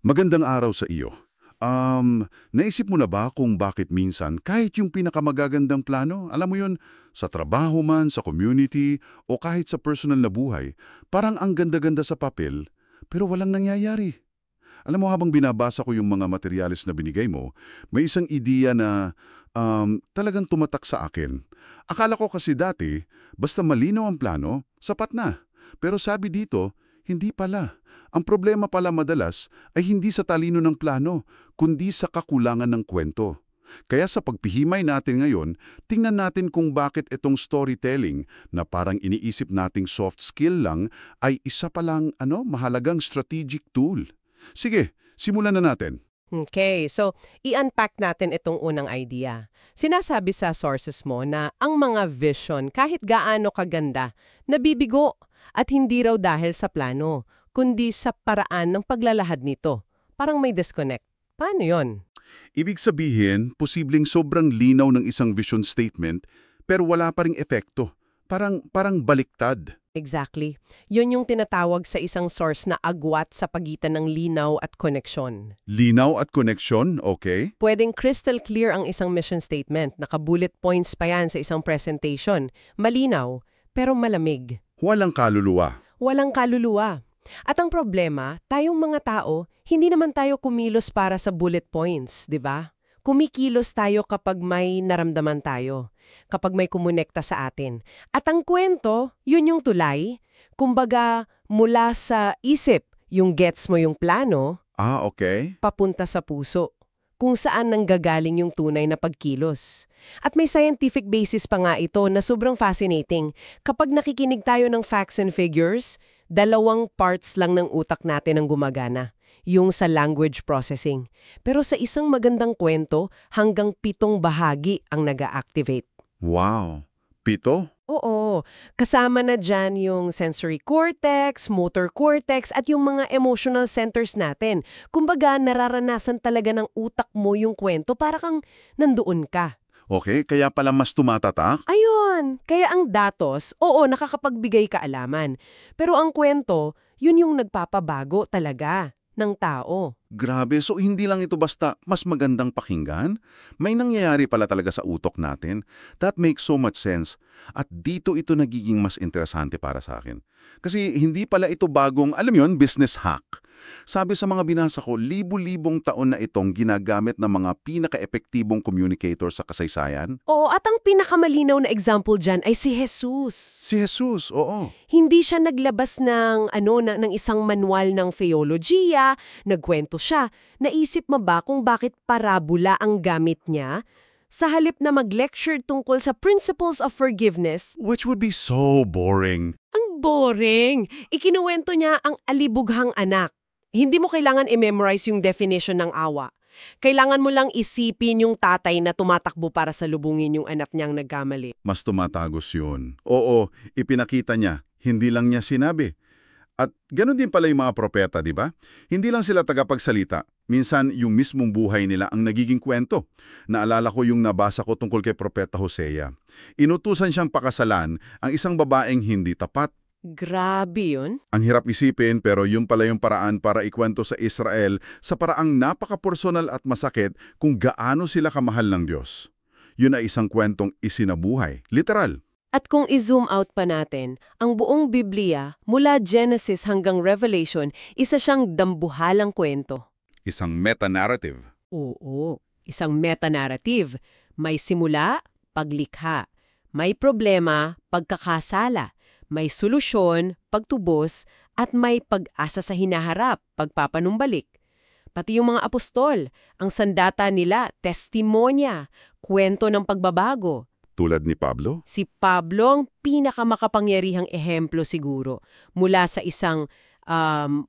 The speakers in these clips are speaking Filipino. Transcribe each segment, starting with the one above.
Magandang araw sa iyo. Naisip mo na ba kung bakit minsan kahit yung pinakamagagandang plano, alam mo yun, sa trabaho man, sa community, o kahit sa personal na buhay, parang ang ganda-ganda sa papel, pero walang nangyayari. Alam mo, habang binabasa ko yung mga materyales na binigay mo, may isang ideya na talagang tumatak sa akin. Akala ko kasi dati, basta malinaw ang plano, sapat na. Pero sabi dito, hindi pala. Ang problema pala madalas ay hindi sa talino ng plano, kundi sa kakulangan ng kwento. Kaya sa pagpihimay natin ngayon, tingnan natin kung bakit itong storytelling na parang iniisip nating soft skill lang ay isa palang mahalagang strategic tool. Sige, simulan na natin. Okay, so i-unpack natin itong unang idea. Sinasabi sa sources mo na ang mga vision kahit gaano kaganda, nabibigo at hindi raw dahil sa plano, kundi sa paraan ng paglalahad nito. Parang may disconnect. Paano yon? Ibig sabihin, posibleng sobrang linaw ng isang vision statement pero wala pa ring epekto. Parang baliktad. Exactly. Yun yung tinatawag sa isang source na agwat sa pagitan ng linaw at koneksyon. Linaw at connection, okay? Pwedeng crystal clear ang isang mission statement, naka-bullet points pa yan sa isang presentation. Malinaw, pero malamig. Walang kaluluwa. Walang kaluluwa. At ang problema, tayong mga tao, hindi naman tayo kumilos para sa bullet points, di ba? Kumikilos tayo kapag may naramdaman tayo, kapag may kumonekta sa atin. At ang kwento, yun yung tulay. Kumbaga, mula sa isip, yung gets mo yung plano, Okay. papunta sa puso, kung saan nanggagaling yung tunay na pagkilos. At may scientific basis pa nga ito na sobrang fascinating. Kapag nakikinig tayo ng facts and figures, dalawang parts lang ng utak natin ang gumagana, yung sa language processing. Pero sa isang magandang kwento, hanggang 7 bahagi ang nag-activate. Wow. 7? Oo, kasama na dyan yung sensory cortex, motor cortex, at yung mga emotional centers natin. Kumbaga, nararanasan talaga ng utak mo yung kwento para kang nandoon ka. Okay, kaya pala mas tumatatak? Ayun, kaya ang datos, oo, nakakapagbigay kaalaman. Pero ang kwento, yun yung nagpapabago talaga ng tao. Grabe, so hindi lang ito basta mas magandang pakinggan? May nangyayari pala talaga sa utok natin. That makes so much sense. At dito ito nagiging mas interesante para sa akin. Kasi hindi pala ito bagong, alam yon, business hack. Sabi sa mga binasa ko, libu-libong taon na itong ginagamit ng mga pinaka-epektibong communicator sa kasaysayan. Oo, at ang pinakamalinaw na example dyan ay si Jesus. Si Jesus, oo. Hindi siya naglabas ng isang manual ng theologiya, nagkwento siya. Naisip mo ba kung bakit parabola ang gamit niya? Sa halip na mag-lecture tungkol sa principles of forgiveness, Which would be so boring. ang boring. Ikinuwento niya ang alibughang anak. Hindi mo kailangan i-memorize yung definition ng awa. Kailangan mo lang isipin yung tatay na tumatakbo para salubungin yung anak niyang nagkamali. Mas tumatagos yun. Oo, ipinakita niya. Hindi lang niya sinabi. At ganun din pala yung mga propeta, di ba? Hindi lang sila tagapagsalita. Minsan, yung mismong buhay nila ang nagiging kwento. Naalala ko yung nabasa ko tungkol kay Propeta Hosea. Inutusan siyang pakasalan ang isang babaeng hindi tapat. Grabe yun. Ang hirap isipin pero yun pala yung paraan para ikwento sa Israel sa paraang napaka-personal at masakit kung gaano sila kamahal ng Diyos. Yun ay isang kwentong isinabuhay. Literal. At kung i-zoom out pa natin, ang buong Biblia, mula Genesis hanggang Revelation, isa siyang dambuhalang kwento. Isang meta-narrative. Oo, isang meta-narrative. May simula, paglikha. May problema, pagkakasala. May solusyon, pagtubos, at may pag-asa sa hinaharap, pagpapanumbalik. Pati yung mga apostol, ang sandata nila, testimonya, kwento ng pagbabago. Tulad ni Pablo? Si Pablo ang pinakamakapangyarihang ehemplo siguro. Mula sa isang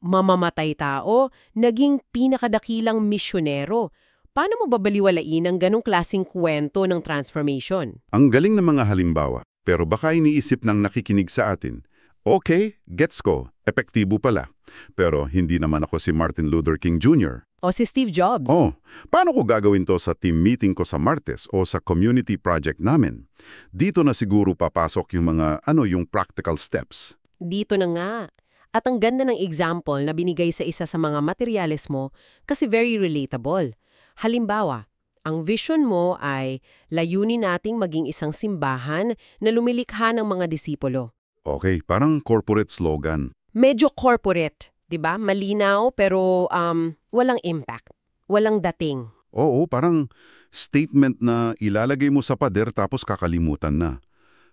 mamamatay tao, naging pinakadakilang misyonero. Paano mo babaliwalain ang ganong klaseng kwento ng transformation? Ang galing ng mga halimbawa, pero baka iniisip ng nakikinig sa atin. Okay, gets ko, epektibo pala. Pero hindi naman ako si Martin Luther King Jr. O si Steve Jobs. Paano ko gagawin to sa team meeting ko sa Martes o sa community project namin? Dito na siguro papasok yung mga yung practical steps. Dito na nga. At ang ganda ng example na binigay sa isa sa mga materyales mo kasi very relatable. Halimbawa, ang vision mo ay layunin nating maging isang simbahan na lumilikha ng mga disipulo. Okay, parang corporate slogan. Medyo corporate, 'di ba? Malinaw pero walang impact, walang dating. Oo, parang statement na ilalagay mo sa pader tapos kakalimutan na.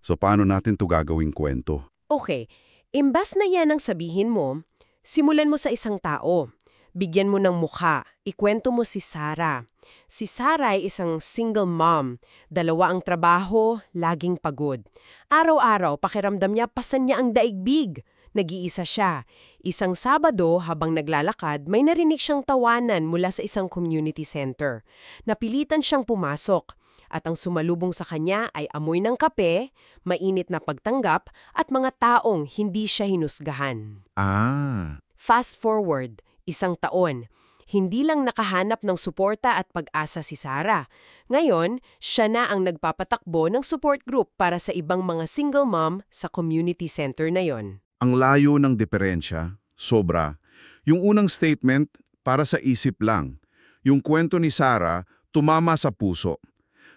So paano natin to gagawing kwento? Okay, imbas na yan ang sabihin mo, simulan mo sa isang tao. Bigyan mo ng mukha, ikwento mo si Sarah. Si Sarah ay isang single mom, 2 ang trabaho, laging pagod. Araw-araw, pakiramdam niya pasan niya ang daigdig. Nag-iisa siya. Isang Sabado, habang naglalakad, may narinig siyang tawanan mula sa isang community center. Napilitan siyang pumasok. At ang sumalubong sa kanya ay amoy ng kape, mainit na pagtanggap, at mga taong hindi siya hinusgahan. Ah, Fast forward, 1 taon. Hindi lang nakahanap ng suporta at pag-asa si Sarah. Ngayon, siya na ang nagpapatakbo ng support group para sa ibang mga single mom sa community center na yon. ang layo ng diferensya, sobra. Yung unang statement, para sa isip lang. Yung kwento ni Sarah, tumama sa puso.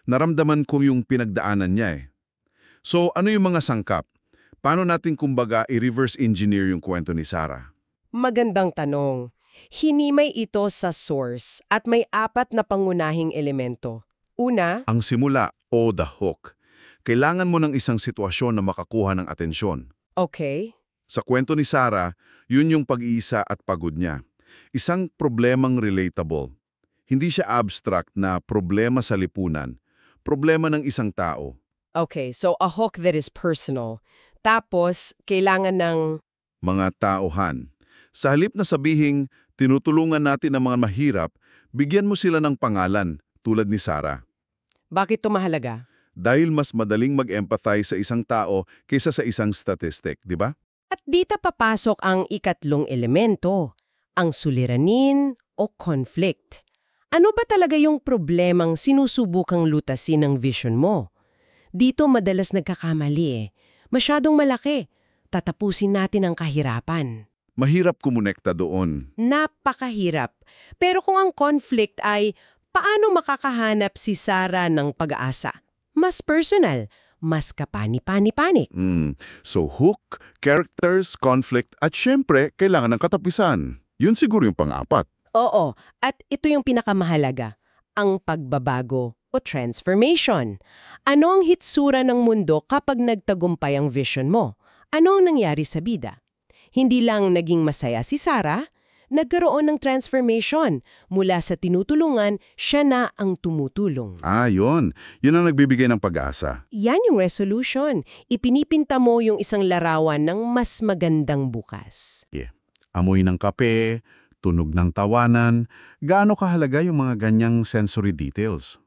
Naramdaman ko yung pinagdaanan niya eh. So ano yung mga sangkap? Paano natin kumbaga i-reverse engineer yung kwento ni Sarah? Magandang tanong. Hinimay ito sa source at may 4 na pangunahing elemento. Una, Ang simula o the hook. Kailangan mo ng isang sitwasyon na makakuha ng atensyon. okay, Sa kwento ni Sarah, yun yung pag-iisa at pagod niya. Isang problemang relatable. Hindi siya abstract na problema sa lipunan. Problema ng isang tao. okay, so a hook that is personal. Tapos, kailangan ng Mga taohan. Sa halip na sabihing, tinutulungan natin ang mga mahirap, bigyan mo sila ng pangalan, tulad ni Sarah. bakit ito mahalaga? Dahil mas madaling mag-empathize sa isang tao kaysa sa isang statistic, di ba? At dito papasok ang ikatlong elemento, ang suliranin o conflict. Ano ba talaga yung problemang sinusubukang lutasin ng vision mo? Dito madalas nagkakamali eh. Masyadong malaki. Tatapusin natin ang kahirapan. Mahirap kumonekta doon. Napakahirap. Pero kung ang conflict ay paano makakahanap si Sarah ng pag-asa? Mas personal, mas kapani-pani-panik. So hook, characters, conflict, at syempre, kailangan ng katapisan. Yun siguro yung pang-apat. Oo, at ito yung pinakamahalaga, ang pagbabago o transformation. Ano ang hitsura ng mundo kapag nagtagumpay ang vision mo? Ano ang nangyari sa bida? Hindi lang naging masaya si Sarah, nagkaroon ng transformation. Mula sa tinutulungan, siya na ang tumutulong. Ah, yun. Yun ang nagbibigay ng pag-asa. Yan yung resolution. Ipinipinta mo yung isang larawan ng mas magandang bukas. Amoy ng kape, tunog ng tawanan, gaano kahalaga yung mga ganyang sensory details?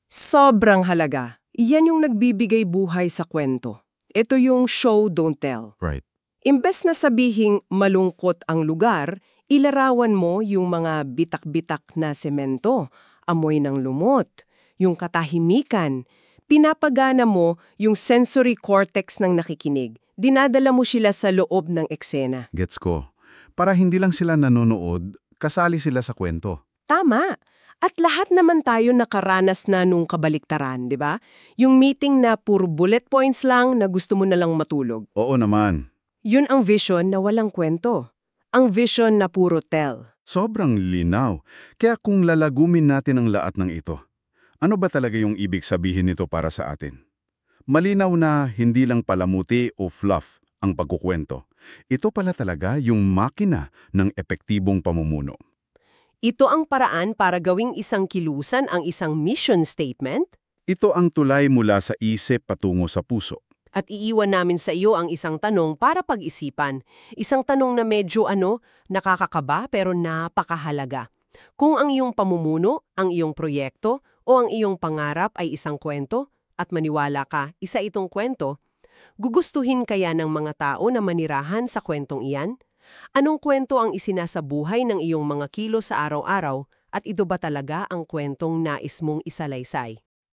Sobrang halaga. Yan yung nagbibigay buhay sa kwento. Ito yung show, don't tell. Right. Imbes na sabihing malungkot ang lugar, ilarawan mo yung mga bitak-bitak na semento, amoy ng lumot, yung katahimikan. Pinapagana mo yung sensory cortex ng nakikinig. Dinadala mo sila sa loob ng eksena. Gets ko. Para hindi lang sila nanonood, kasali sila sa kwento. Tama. At lahat naman tayo nakaranas na nung kabaliktaran, di ba? Yung meeting na puro bullet points lang na gusto mo na lang matulog. Oo naman. Yun ang vision na walang kwento. Ang vision na puro tell. Sobrang linaw. Kaya kung lalagumin natin ang lahat ng ito, ano ba talaga yung ibig sabihin nito para sa atin? Malinaw na hindi lang palamuti o fluff ang pagkukwento. Ito pala talaga yung makina ng epektibong pamumuno. Ito ang paraan para gawing isang kilusan ang isang mission statement Ito ang tulay mula sa isip patungo sa puso. at iiwan namin sa iyo ang isang tanong para pag-isipan. Isang tanong na medyo nakakakaba pero napakahalaga. Kung ang iyong pamumuno, ang iyong proyekto o ang iyong pangarap ay isang kwento at maniwala ka, isa itong kwento, gugustuhin kaya ng mga tao na manirahan sa kwentong iyan? Anong kwento ang isinasabuhay ng iyong mga kilo sa araw-araw at ito ba talaga ang kwentong nais mong isalaysay?